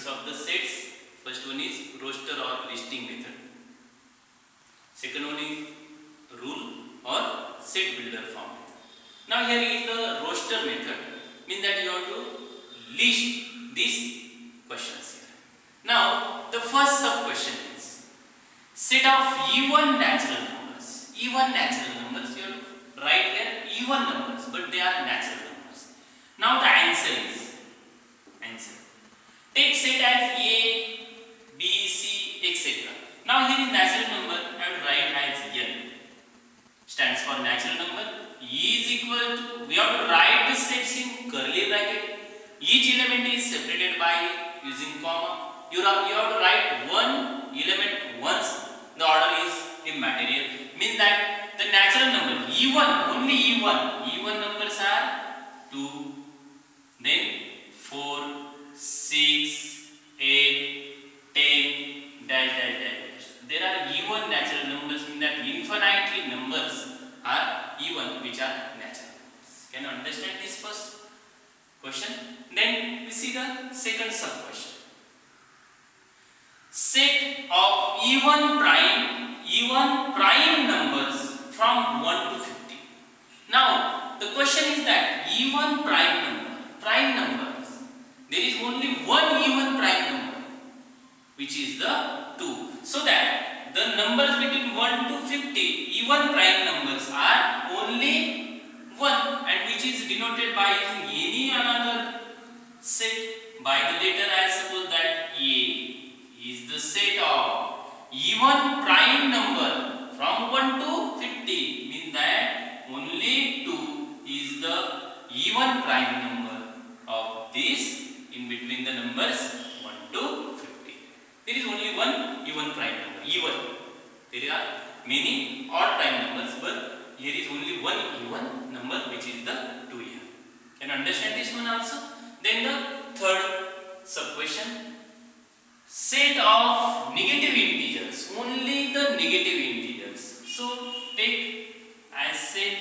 methods of the sets. First one is roster or listing method. Second one is rule or set builder form method. Now here is the roster method, means that you have to list these questions here. Now the first sub question is set of even natural numbers. Even natural numbers, you have to write here even numbers, but they are natural numbers. Now the answer is take set as A, B, C, etc. Now here is natural number, I would write as n. Stands for natural number. E is equal to, we have to write the sets in curly bracket. Each element is separated by using comma. You have to write one element once. The order is immaterial. Means that the natural number E1, only E1. E1 numbers are 2, then 4, 6, 8, 10, dash, dash, dash. There are even natural numbers, mean that infinitely numbers are even which are natural numbers. Can you understand this first question? Then we see the second sub question. Set of even prime numbers from 1 to 50. Now the question is that even prime numbers, there is only one even prime number, which is the 2. So that the numbers between 1 to 50, even prime numbers are only 1, and which is denoted by using any another set by the letter. I suppose that A is the set of even prime number from 1 to 50, means that only 2 is the even prime number of this in between the numbers 1 to 50. There is only one even prime number, even. There are many odd prime numbers, but here is only one even number, which is the 2 here. Can you understand this one also? Then the third sub question. Set of negative integers, only the negative integers. So take as set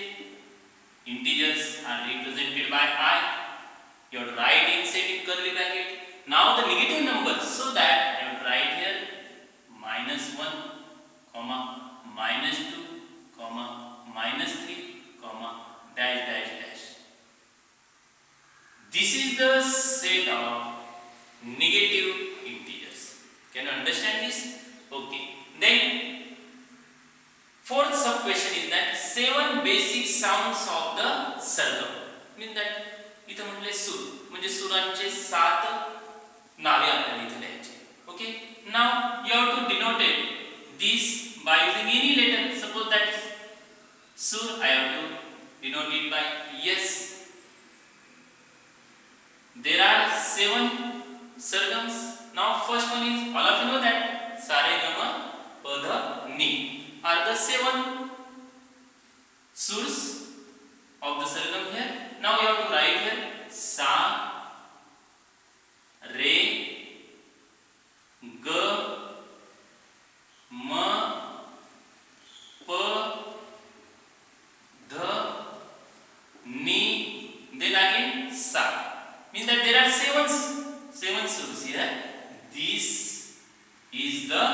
integers are represented by I. You have to write in set in curly bracket. Now the negative numbers, so that I would write here -1, -2, -3, dash, dash, dash. This is the set of negative integers. Can you understand this? Okay. Then fourth sub question is that 7 basic sounds of the sargam. Means that इथं म्हटले सूर, म्हणजे सुरांचे 7 नावे आपल्याला इथे द्यायचे. Okay. Now you have to denote this by using any letter. Suppose that sur, I have to denote it by S. There are 7 sargams. Now first one is, all of you know that sa re ga ma pa dha ni are the 7 surs of the sargam here. Now you have to write here sa, re, ga, ma, pa, dha, ni, then again sa. Means that there are 7 surs here. This is the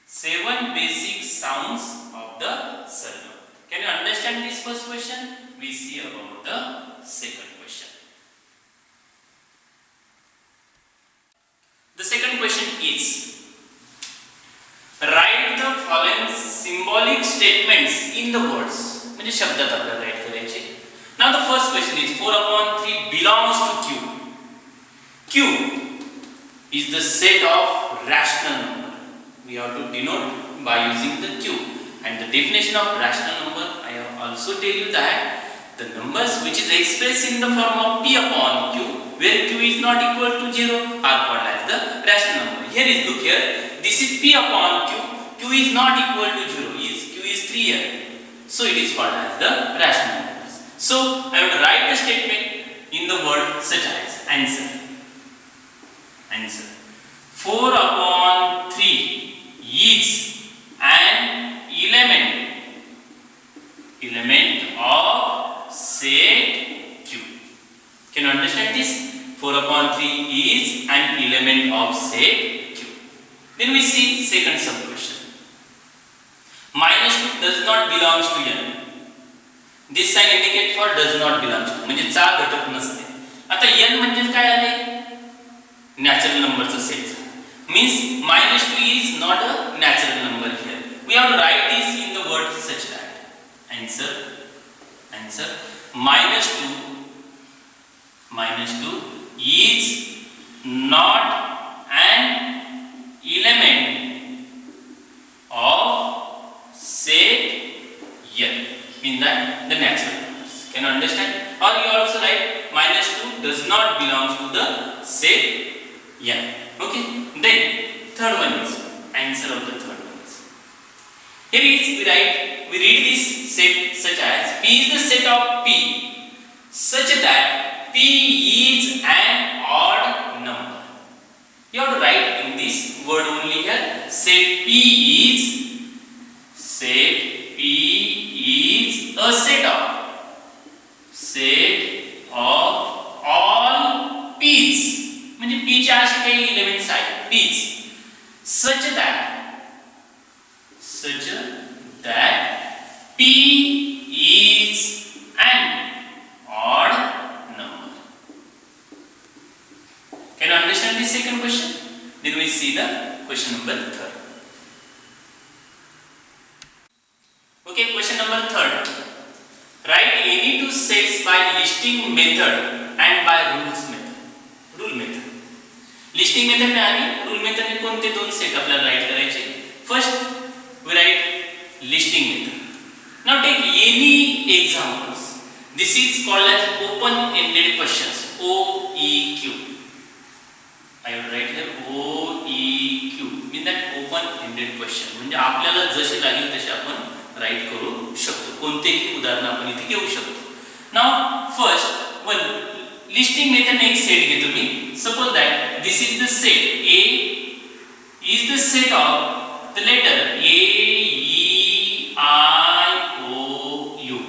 7 basic sounds of the sargam. Can you understand this first question? We see about the second question. The second question is, write the following symbolic statements in the words. म्हणजे शब्दात आपल्याला right करायचे. Now the first question is 4/3 belongs to Q. Q is the set of rational number. We have to denote by using the Q. And the definition of rational number, I have also tell you that the numbers which is expressed in the form of P upon Q, where Q is not equal to 0, are called as the rational number. Here is, look here, this is P upon Q. Q is not equal to 0. Q is 3 here. So it is called as the rational numbers. So I would write the statement in the word such as answer. 4/3 is an element of set Q. Can you understand this? 4 upon 3 is an element of set Q. Then we see second sub question. -2 does not belongs to n. This sign indicate for does not belongs to, म्हणजे चा घटक नसते. आता n म्हणजे काय आले? Natural नंबरचा set. Means -2 is not a natural number here. We have to write this in the word such that answer -2 is not an element of set n. Mean that the natural numbers. Can you understand? Or you also write -2 does not belongs to the set n. Okay. Then third one is answer of the third one is. Here is we read this set such as P is the set of P such that P is an odd number. You have to write in this word only here. Set P is a set of all P's. म्हणजे P चे असे काही elements आहेत P's such that P is an odd number. Can you understand this second question? Then we see the question number third. Okay, question number third. Write any two sets by listing method and by rules method. Rule method. Listing method ने आणि rule method ने कोणते दोन set आपल्याला right करायचे? First we write listing method. Now take any examples. This is called as open ended questions. OEQ. I will write here OEQ. Mean that open ended question. म्हणजे आपल्याला जसे लागेल तसे आपण राइट करू शकतो. कोणतेही उदाहरण आपण इथे घेऊ शकतो. Now first one listing method ने एक सेट घेतो मी. Suppose that this is the set. A is the set of the letter A, E, I, O, U.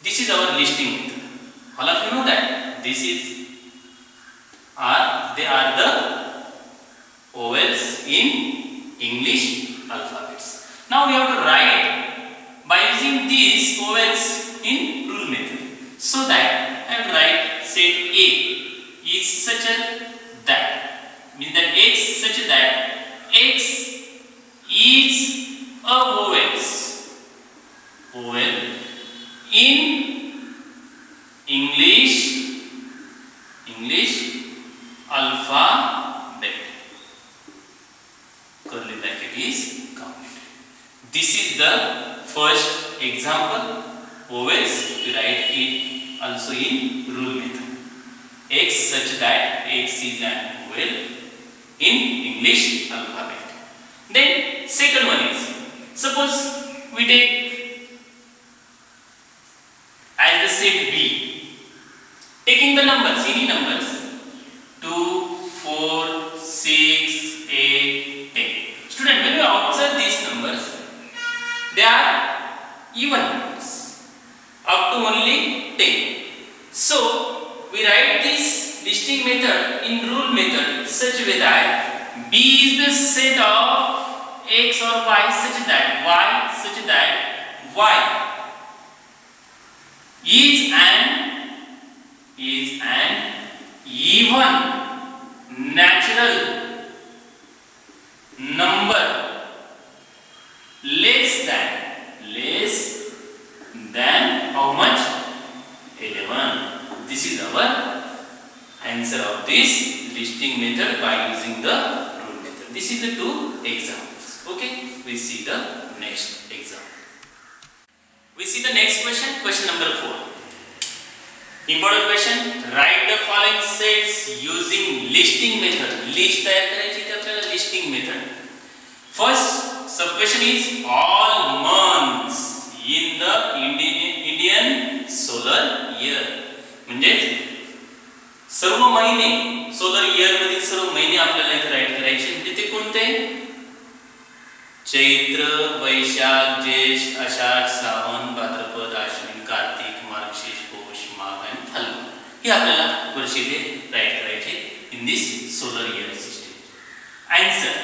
This is our listing method. All of you know that they are the vowels in English alphabets. Now we have to write by using these vowels in rule method. So that I have to write set A is such that. Means that X such that X is a vowel in English alphabet. Curly bracket is counted. This is the first example. Vowels we write it also in rule method. X such that X is an vowel in English alphabet. Then second one is, suppose we take as the set B, taking the numbers, any numbers 2, 4, 6, 8, 10. Student, when you observe these numbers, they are even numbers up to only 10. So we write this listing method in rule method such way that B is the set of X or Y such that Y is an even natural number less than how much? 11. This is our answer of this listing method by using the rule method. This is the two examples. Okay, we see the next example. We see the next question, question number 4. Important question. Write the following sets using listing method. List तयार करायची ते आपल्याला listing method. First sub question is all months in the Indian solar year. म्हणजे सर्व महिने solar year मधील सर्व महिने आपल्याला इथे राइट करायचे. म्हणजे ते कोणते? चैत्र, वैशाख, ज्येष्ठ, आषाढ, श्रावण, भाद्रपद, आश्विन, कार्तिक, मार्गशीर्ष, पौष, माघ आणि फाल्गुन. हे आपल्याला वर्ष इथे राईट करायचे in this solar year system. Answer,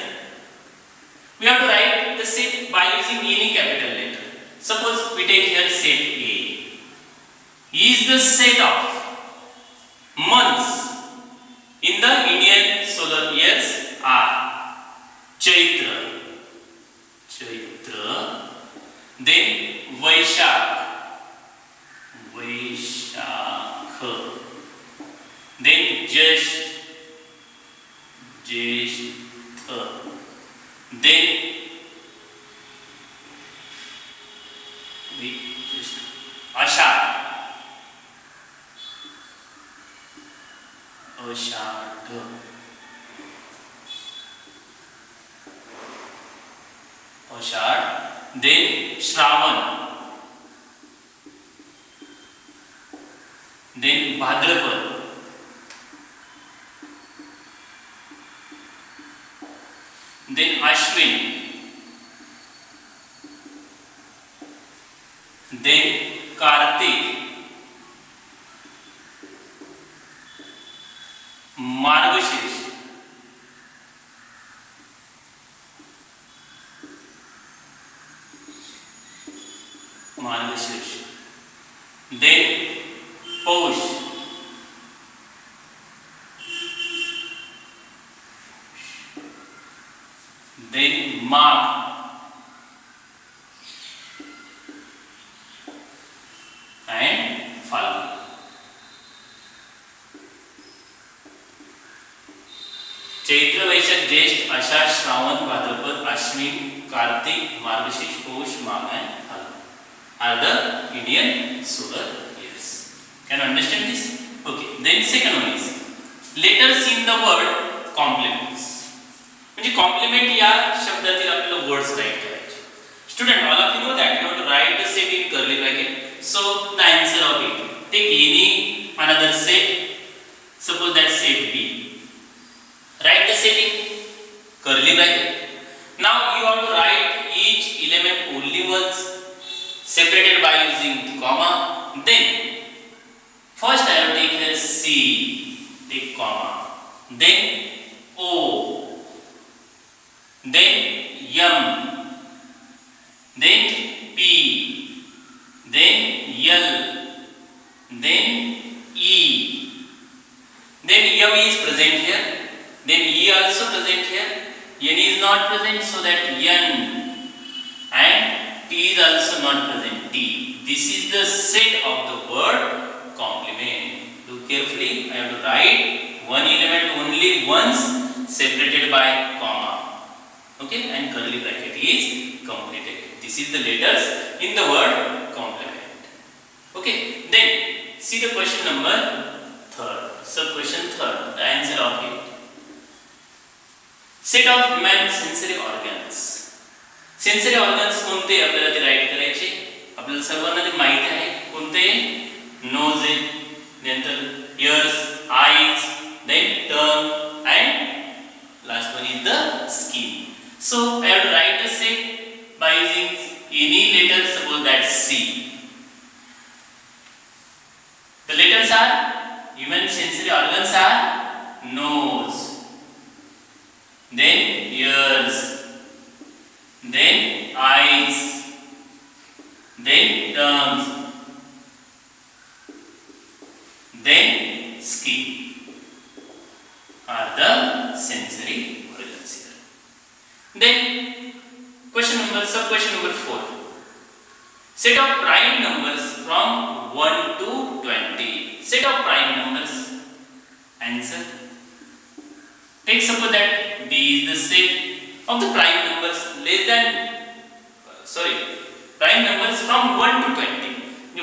we have to write the set by using any capital letter. Suppose we take here set A is the set of months in the Indian solar years are Chaitra, then Vaishakh, then Jyeshtha, then Ashadh, then Shravan, then Bhadrapad, then Ashwin, then Kartik, Margashish, then Paush, then Magh, and Phalgun. Chaitra Vaishakh Jyeshtha Ashadh Shravan Bhadrapad Ashwin Kartik Margashirsha Paush Magh and Phalgun are the Indian solar years. Can you understand this? Okay. Then second one is letters in the word complements. म्हणजे complement या शब्दातील आपल्याला words write करायचे. Student, all of you know that you have to write the set in curly bracket. So the answer of it, take any another set, suppose that set B. Write the set in curly bracket. Now you have to write each element only once, separated by using comma. Then first I have to take here C, take comma. Then O, then M, then P, then L, then E. Then M is present here. Then E also present here. N is not present, so that N, and T is also not present, T. This is the set of the word complement. Look carefully. I have to write one element only once, separated by comma. Okay, and curly bracket is completed. This is the letters in the word complement. Okay. Then see the question number 3rd. Sub question 3rd. The answer of it. Set of human sensory organs. Sensory organs कोणते आपल्याला ते right करायचे. आपल्याला सर्वांना ते माहिती आहे कोणते. नोज आहे, नंतर ears, eyes, then tongue, and last one is the skin. So I have to write a set by using any letter, suppose that C. The letters are human sensory organs are nose, then ears, then eyes, then tongue, then skin are the sensory organs here. Then sub question number 4. Set of prime numbers from 1 to 20. Set of prime numbers. Answer. Take suppose that D is the set of the prime numbers prime numbers from 1 to 20.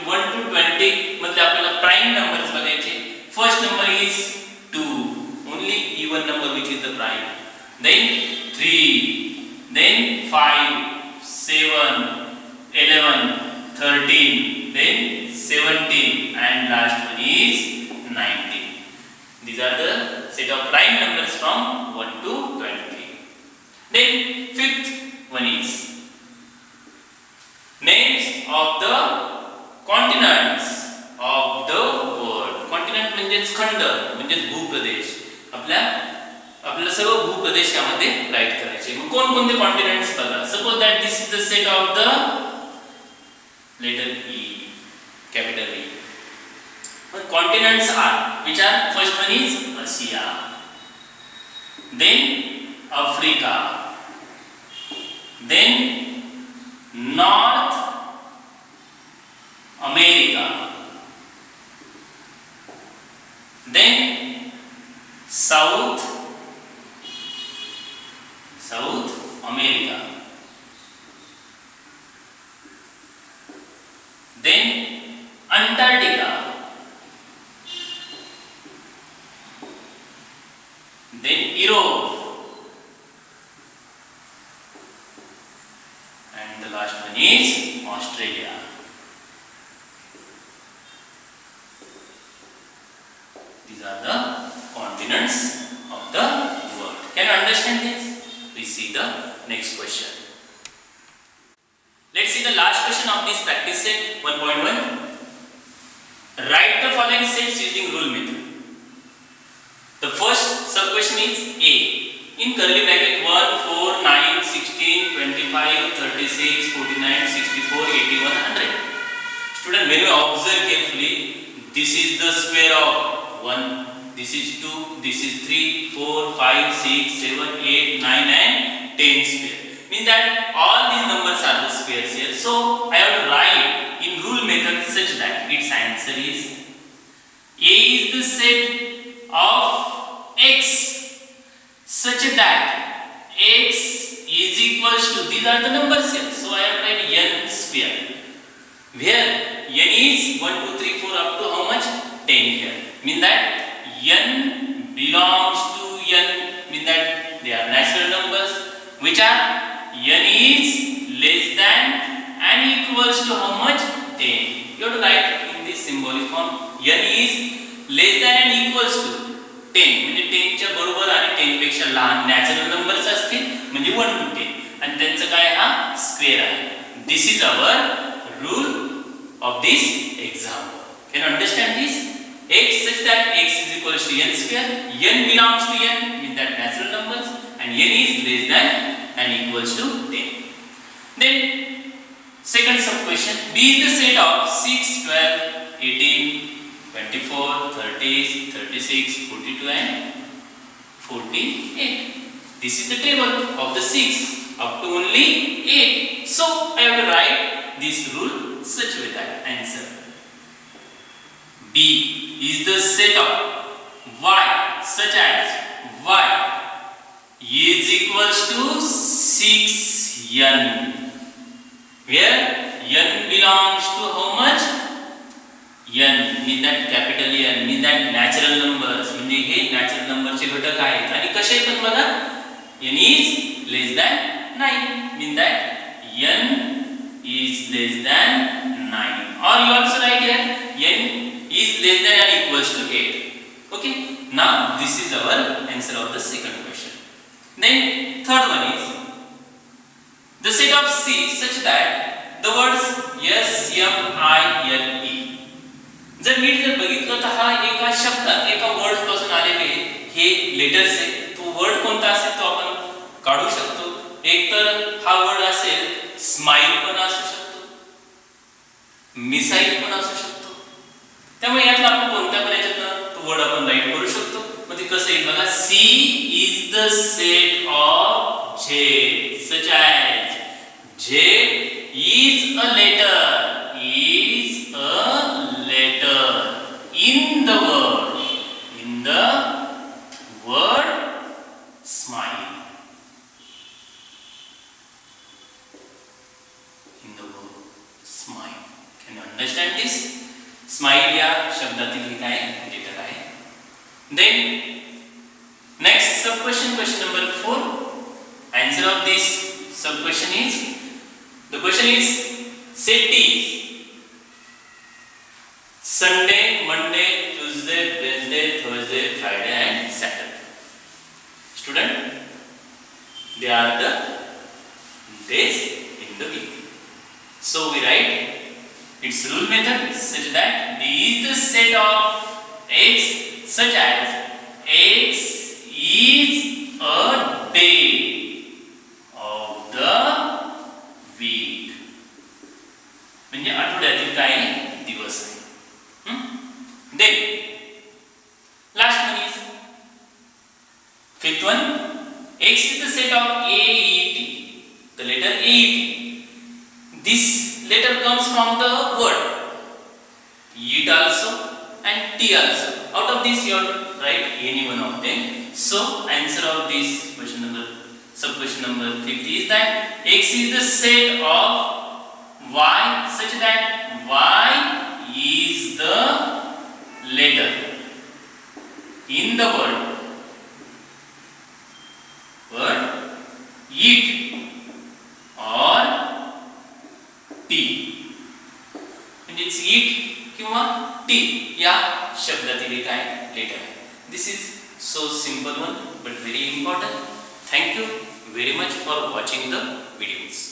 1 to 20 मतलब आपल्याला prime numbers बघायचे. First number is 2, only even number which is the prime. Then 3, then 5, 7, 11, 13, then 17, and last one is 19. These are the set of prime numbers from 1 to 20. Then 5th one is names of the continents of the world. Continent means म्हणजेच खंड म्हणजेच भूप्रदेश. आपल्याला सर्व भूप्रदेश यामध्ये right करायचे. मग कोणकोणते continents बघा. Suppose that this is the set of the letter E, capital E. Continents are, which are, first one is Asia, then Africa, then North America, then South America, then Antarctica, then Europe, and the last one is Australia. These are the continents of the world. Can you understand this? Please see the next question. Let's see the last question of this practice set 1.1. Write the following sets using rule method. The first sub question is A. In curly bracket 1, 4, 9, 16, 25, 36, 49, 64, 81, 100. Student, when you observe carefully, this is the square of 1, this is 2, this is 3, 4, 5, 6, 7, 8, 9 and 10 square. Means that all these numbers are the squares here. So I have to write in rule method such that its answer is A is the set of x such that x is equals to, these are the numbers here. So I have to write n square, where n is 1, 2, 3, 4 up to how much? 10 here. Means that n belongs to n, means that they are natural numbers which are n is less than and equals to how much? 10. You have to write in this symbolic form. n is less than and equals to 10, म्हणजे 10 च्या बरोबर आणि 10 पेक्षा लहान natural numbers असतील म्हणजे 1 to 10 आणि त्यांचं काय हा स्क्वेअर आहे. This is our rule of this example. Can you understand this? X such that x is equals to n square, n belongs to n, means that natural numbers, and n is less than and equals to 10. Then second sub question, B is the set of 6, 12, 18, 24, 30, 36, 42 and 48. This is the table of the 6 up to only 8. So I have to write this rule such way that answer B is the set of y such as y is equals to 6n, where n belongs to how much? n means that capital N means that natural numbers, म्हणजे हे natural नंबरचे घटक आहेत आणि कसे पण बघा n is less than 9, means that n is less than 9, or you also write here n is less than and equals to 8. Okay, now this is our answer of the second question. Then third one is the set of C such that the words S, M, I, L, E. जर NEET जर बघितलं तर हा एका शब्दात एका word पासून आलेले हे लेटर्स आहे. तो वर्ड कोणता असेल तो आपण काढू शकतो. एक तर हा वर्ड असेल स्माइल पण असू शकतो, मिसाइल पण असू शकतो. त्यामुळे यातला आपण कोणत्या पण याच्यातनं तो वर्ड आपण राईट करू शकतो. मग ते कसं येईल बघा. C is the set of J such as J is a letter in the word smile. In the word smile. Can you understand this? Smile या शब्दातील हे काय लेटर आहे. Then next sub question, question number 4. Answer of this sub question is, the question is set days Sunday, Monday, Tuesday, Wednesday, Thursday, Friday and Saturday. Student, they are the days in the week. So we write its rule method such that D is the set of X such as X is a day of the week. म्हणजे आठवड्यातील काही दिवस आहे. Then last one is fifth one. X is the set of A, E, T. The letter A, E, T. This letter comes from the word eat also and T also. Out of this you have to write any one of them. So answer of this question number, sub question number 50 is that X is the set of Y such that Y is the letter in the word eat or T. म्हणजेच eat किंवा T या शब्दातील काय letter आहे. This is so simple one but very important. Thank you very much for watching the videos.